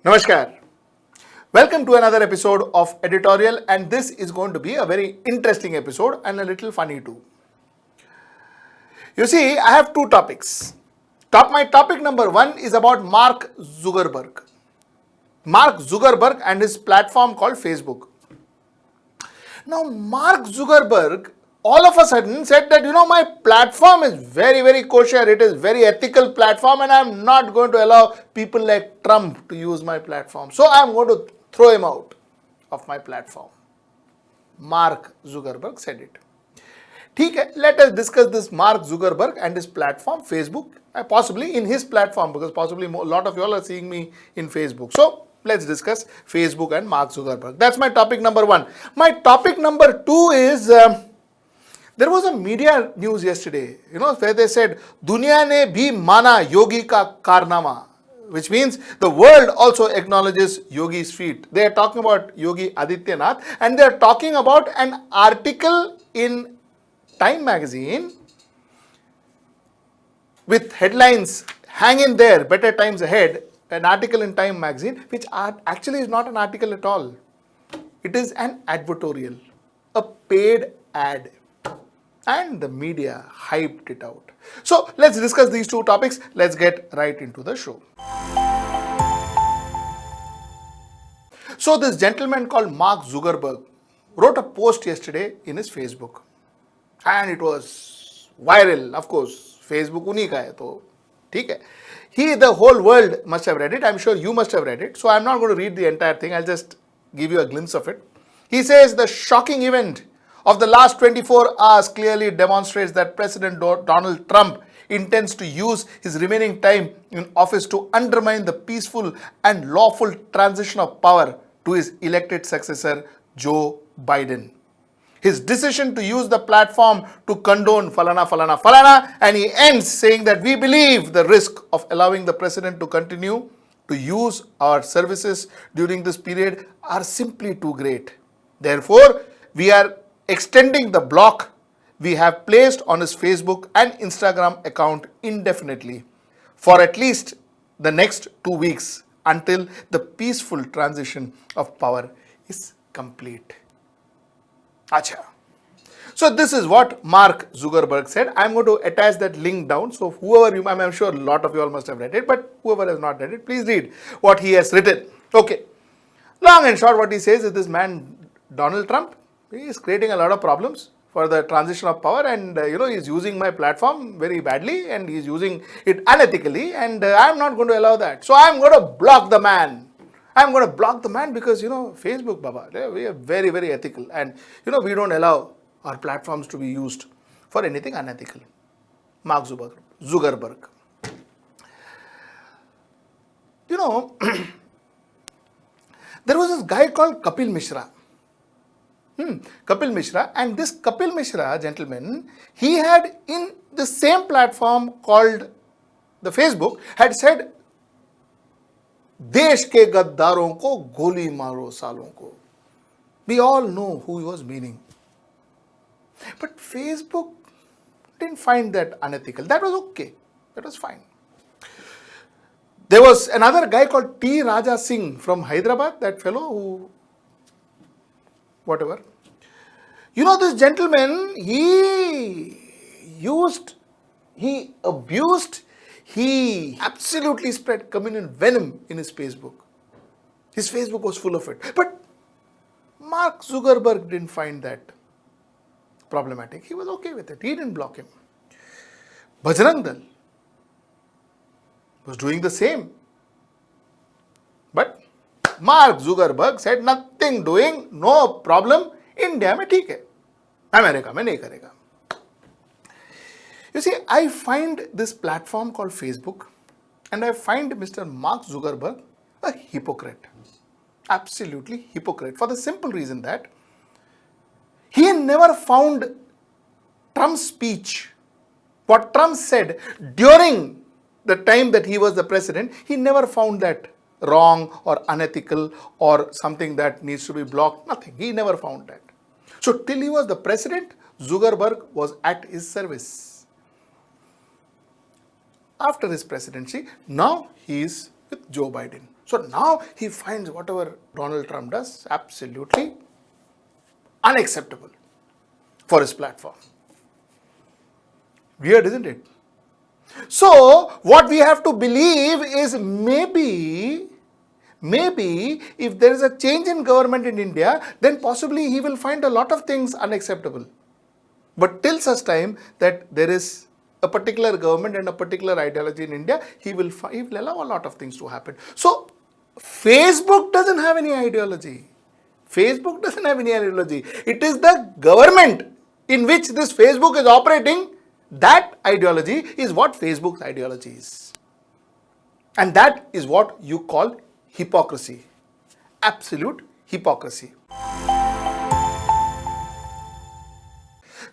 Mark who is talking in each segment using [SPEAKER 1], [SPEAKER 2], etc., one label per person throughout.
[SPEAKER 1] Namaskar. Welcome to another episode of Editorial, and this is going to be a very interesting episode and a little funny too. You see, I have two topics. My topic number one is about Mark Zuckerberg. Mark Zuckerberg and his platform called Facebook. Now, Mark Zuckerberg all of a sudden said that, my platform is very, very kosher. It is very ethical platform and I'm not going to allow people like Trump to use my platform. So I'm going to throw him out of my platform. Mark Zuckerberg said it. Okay, let us discuss this Mark Zuckerberg and his platform, Facebook, possibly in his platform, because possibly a lot of you all are seeing me in Facebook. So let's discuss Facebook and Mark Zuckerberg. That's my topic number one. My topic number two is there was a media news yesterday, where they said, Dunya ne bhi mana yogi ka karnama, which means the world also acknowledges Yogi's feat. They are talking about Yogi Adityanath and they are talking about an article in Time magazine with headlines, hang in there, better times ahead, an article in Time magazine, which actually is not an article at all. It is an advertorial, a paid ad. And the media hyped it out. So let's discuss these two topics. Let's get right into the show. So this gentleman called Mark Zuckerberg wrote a post yesterday in his Facebook. And it was viral. Of course, Facebook उन्हीं का है तो ठीक है. The whole world must have read it. I'm sure you must have read it. So I'm not going to read the entire thing. I'll just give you a glimpse of it. He says the shocking event of the last 24 hours clearly demonstrates that President Donald Trump intends to use his remaining time in office to undermine the peaceful and lawful transition of power to his elected successor, Joe Biden. His decision to use the platform to condone falana, and he ends saying that we believe the risk of allowing the president to continue to use our services during this period are simply too great. Therefore, we are extending the block we have placed on his Facebook and Instagram account indefinitely for at least the next 2 weeks until the peaceful transition of power is complete. Acha. So this is what Mark Zuckerberg said. I'm going to attach that link down. So whoever I'm sure a lot of you all must have read it, but whoever has not read it, please read what he has written. Okay. Long and short, what he says is this man, Donald Trump, he is creating a lot of problems for the transition of power and he's using my platform very badly and he's using it unethically and I'm not going to allow that. So I'm going to block the man. I'm going to block the man because, Facebook, Baba, we are very, very ethical and, we don't allow our platforms to be used for anything unethical. Mark Zuckerberg. There was this guy called Kapil Mishra. Kapil Mishra, and this Kapil Mishra, gentlemen, he had in the same platform called the Facebook, had said, देश के गद्दारों को गोली मारो सालों को. We all know who he was meaning. But Facebook didn't find that unethical. That was okay. That was fine. There was another guy called T. Raja Singh from Hyderabad, that fellow who, whatever. This gentleman, he abused, he absolutely spread communal venom in his Facebook. His Facebook was full of it. But Mark Zuckerberg didn't find that problematic. He was okay with it. He didn't block him. Bajrang Dal was doing the same. But Mark Zuckerberg said nothing doing, no problem. India में ठीक है, America में नहीं करेगा. You see, I find this platform called Facebook and I find Mr. Mark Zuckerberg a hypocrite. Absolutely hypocrite, for the simple reason that he never found Trump's speech, what Trump said during the time that he was the president, he never found that wrong or unethical or something that needs to be blocked. Nothing. He never found that. So till he was the president, Zuckerberg was at his service. After his presidency, now he is with Joe Biden. So now he finds whatever Donald Trump does absolutely unacceptable for his platform. Weird, isn't it? So what we have to believe is maybe if there is a change in government in India, then possibly he will find a lot of things unacceptable. But till such time that there is a particular government and a particular ideology in India, he will allow a lot of things to happen. So Facebook doesn't have any ideology. Facebook doesn't have any ideology. It is the government in which this Facebook is operating. That ideology is what Facebook's ideology is. And that is what you call hypocrisy. Absolute hypocrisy.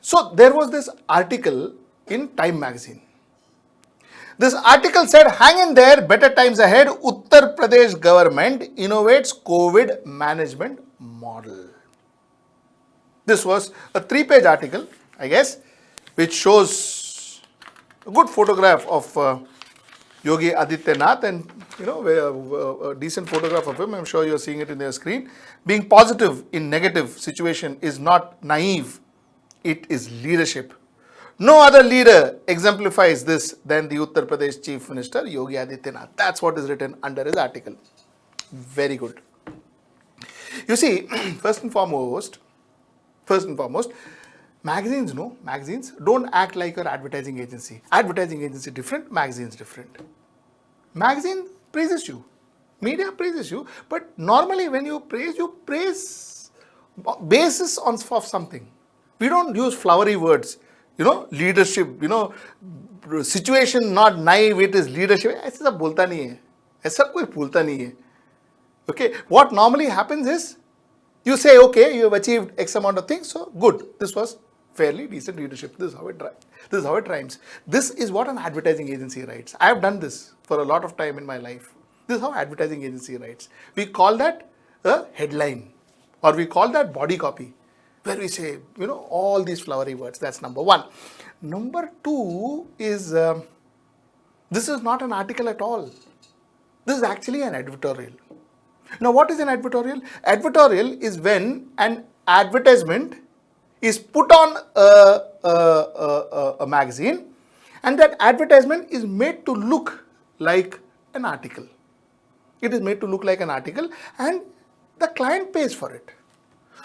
[SPEAKER 1] So there was this article in Time magazine. This article said, hang in there, better times ahead, Uttar Pradesh government innovates COVID management model. This was a 3-page article, I guess, which shows a good photograph of Yogi Adityanath and a decent photograph of him. I'm sure you're seeing it in your screen. Being positive in negative situation is not naive, it is leadership. No other leader exemplifies this than the Uttar Pradesh Chief Minister Yogi Adityanath. That's what is written under his article. Very good. You see, first and foremost, magazines don't act like your advertising agency. Advertising agency different, magazines different. Magazine praises you, media praises you, but normally when you praise basis of something. We don't use flowery words. Leadership, situation not naive, it is leadership. ऐसा सब बोलता नहीं है, ऐसा कोई बोलता नहीं है. Okay, what normally happens is you say, okay, you have achieved X amount of things, so good. This was fairly decent leadership. This is how it rhymes. This is what an advertising agency writes. I have done this for a lot of time in my life. This is how advertising agency writes. We call that a headline, or we call that body copy, where we say, all these flowery words. That's number one. Number two is, this is not an article at all. This is actually an editorial. Now, what is an editorial? Editorial is when an advertisement is put on a magazine, and that advertisement is made to look like an article. It is made to look like an article, and the client pays for it.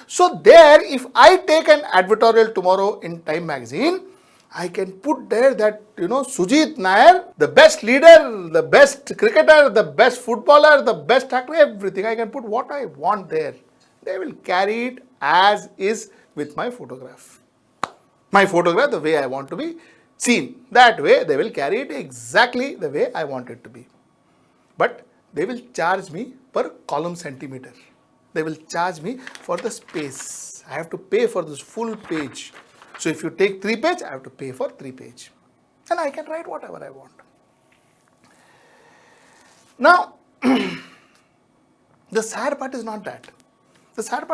[SPEAKER 1] So there, if I take an editorial tomorrow in Time magazine, I can put there that, Sujit Nair, the best leader, the best cricketer, the best footballer, the best actor, everything. I can put what I want there. They will carry it as is with my photograph. My photograph, the way I want to be seen. That way, they will carry it exactly the way I want it to be. But they will charge me per column centimeter. They will charge me for the space. I have to pay for this full page. So if you take 3 page, I have to pay for 3 page. And I can write whatever I want. Now, the sad part is not that. The sad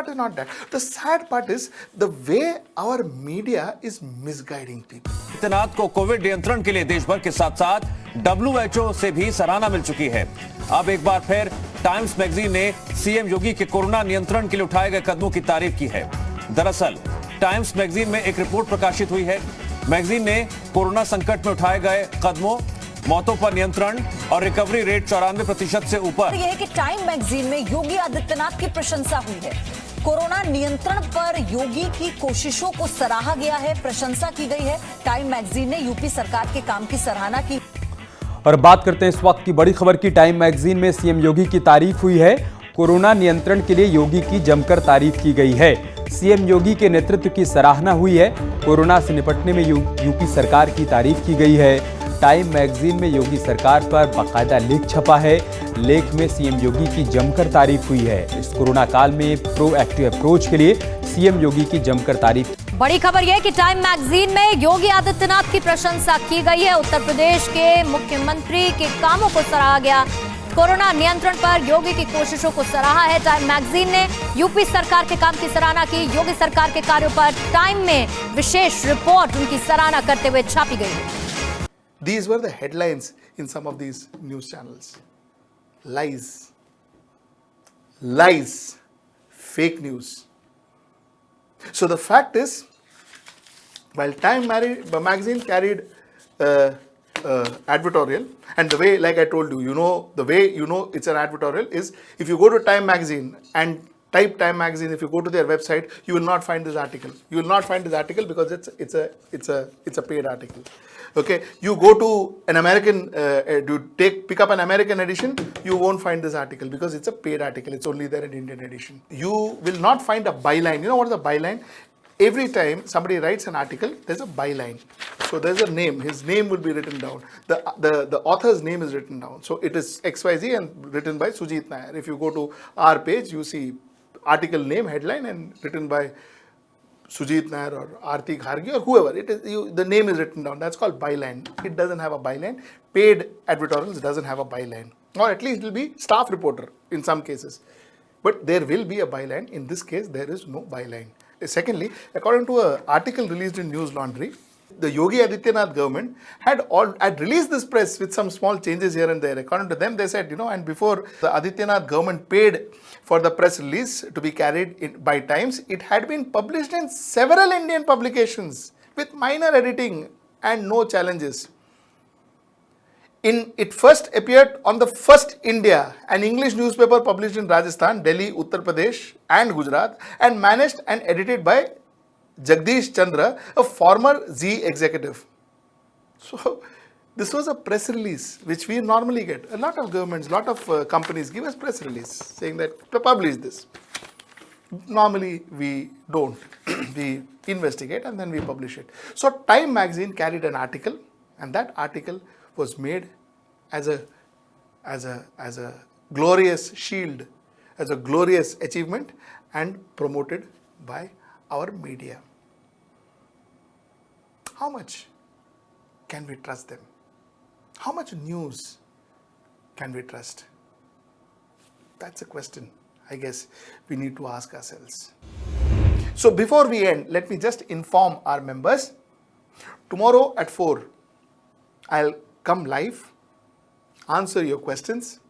[SPEAKER 1] part is the way our media is misguiding people.
[SPEAKER 2] Adityanath को Covid नियंत्रण के लिए देश भर के साथ साथ WHO से भी सराहना मिल चुकी है. अब एक बार फिर टाइम्स मैगजीन ने सीएम योगी के कोरोना नियंत्रण के लिए उठाए गए कदमों की तारीफ की है. दरअसल टाइम्स मैगजीन में एक रिपोर्ट प्रकाशित हुई है. मैगजीन ने कोरोना संकट में उठाए गए कदमों, मौतों पर नियंत्रण और रिकवरी रेट 94% से ऊपर.
[SPEAKER 3] यह है कि टाइम मैगजीन में योगी आदित्यनाथ की प्रशंसा हुई है. कोरोना नियंत्रण पर योगी की कोशिशों को सराहा गया है, प्रशंसा की गई है. टाइम मैगजीन ने यूपी सरकार के काम की सराहना की.
[SPEAKER 4] और बात करते हैं इस वक्त की बड़ी खबर की. टाइम मैगजीन में सीएम योगी की तारीफ हुई है. कोरोना नियंत्रण के लिए योगी की जमकर तारीफ की गई है. सीएम योगी के नेतृत्व की सराहना हुई है. कोरोना से निपटने में यूपी सरकार की तारीफ की गई है. टाइम मैगजीन में योगी सरकार पर बाकायदा लेख छपा है. लेख में सीएम योगी की जमकर तारीफ हुई है. इस कोरोना काल में प्रोएक्टिव अप्रोच के लिए सीएम योगी की जमकर तारीफ.
[SPEAKER 5] बड़ी खबर यह कि टाइम मैगजीन में योगी आदित्यनाथ की प्रशंसा की गई है. उत्तर प्रदेश के मुख्यमंत्री के कामों को सराहा गया. कोरोना नियंत्रण पर योगी की कोशिशों को सराहा है. टाइम मैगजीन ने यूपी सरकार के काम की सराहना की. योगी सरकार के कार्यों पर टाइम में विशेष रिपोर्ट उनकी सराहना करते हुए छापी गई.
[SPEAKER 1] These were the headlines in some of these news channels. Lies. lies, fake news. So the fact is, while Time magazine carried advertorial, and the way, like I told you, the way it's an advertorial is if you go to Time magazine and type Time magazine, if you go to their website, you will not find this article. You will not find this article because it's a paid article. Okay, you go to an American, pick up an American edition, you won't find this article because it's a paid article. It's only there in Indian edition. You will not find a byline. You know what is a byline? Every time somebody writes an article, there's a byline. So there's a name. His name will be written down. The author's name is written down. So it is XYZ and written by Sujit Nair. If you go to our page, you see article name, headline, and written by Sujit Nair or Aarti Gharge or whoever. The name is written down. That's called byline. It doesn't have a byline. Paid advertorials doesn't have a byline. Or at least it will be staff reporter in some cases. But there will be a byline. In this case, there is no byline. Secondly, according to an article released in News Laundry, the Yogi Adityanath government had released this press with some small changes here and there. According to them, they said, and before the Adityanath government paid for the press release to be carried by Times, it had been published in several Indian publications with minor editing and no challenges. It first appeared on the First India, an English newspaper published in Rajasthan, Delhi, Uttar Pradesh and Gujarat, and managed and edited by Jagdish Chandra, a former Zee executive. So this was a press release which we normally get. A lot of governments, a lot of companies give us press release saying that publish this. Normally we don't. We investigate and then we publish it. So Time magazine carried an article, and that article was made as a glorious shield, as a glorious achievement, and promoted by our media. How much can we trust them? How much news can we trust? That's a question I guess we need to ask ourselves. So before we end, let me just inform our members. Tomorrow at 4, I'll come live, answer your questions,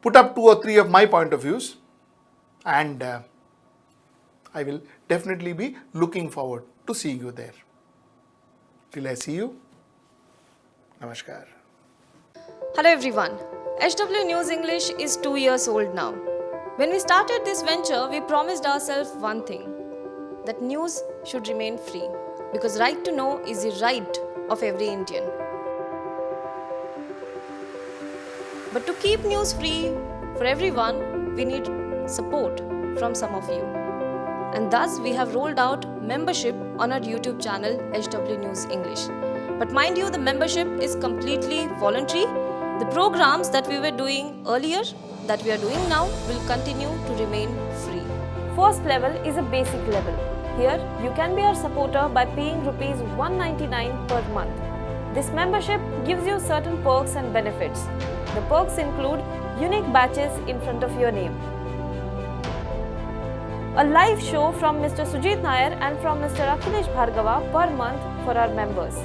[SPEAKER 1] put up 2 or 3 of my point of views, and I will definitely be looking forward to seeing you there. Till I see you, Namaskar.
[SPEAKER 6] Hello everyone. HW News English is 2 years old now. When we started this venture, we promised ourselves one thing, that news should remain free, because right to know is the right of every Indian. But to keep news free for everyone, we need support from some of you. And thus we have rolled out membership on our YouTube channel HW News English. But mind you, the membership is completely voluntary. The programs that we were doing earlier, that we are doing now, will continue to remain free. First level is a basic level. Here, you can be our supporter by paying Rs 199 per month. This membership gives you certain perks and benefits. The perks include unique badges in front of your name, a live show from Mr. Sujit Nair and from Mr. Akhilesh Bhargava per month for our members.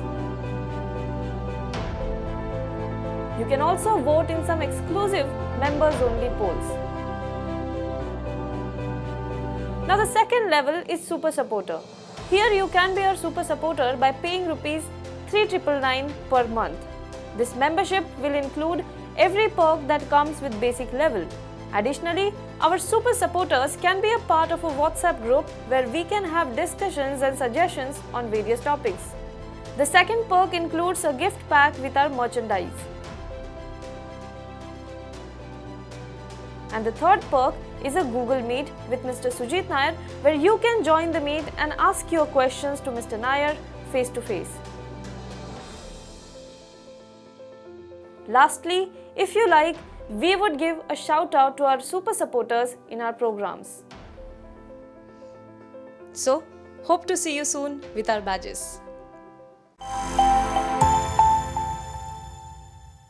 [SPEAKER 6] You can also vote in some exclusive members-only polls. Now the second level is Super Supporter. Here you can be our Super Supporter by paying Rs 3,999 per month. This membership will include every perk that comes with basic level. Additionally, our Super Supporters can be a part of a WhatsApp group where we can have discussions and suggestions on various topics. The second perk includes a gift pack with our merchandise. And the third perk is a Google Meet with Mr. Sujit Nair, where you can join the meet and ask your questions to Mr. Nair face to face. Lastly, if you like, we would give a shout out to our super supporters in our programs. So, hope to see you soon with our badges.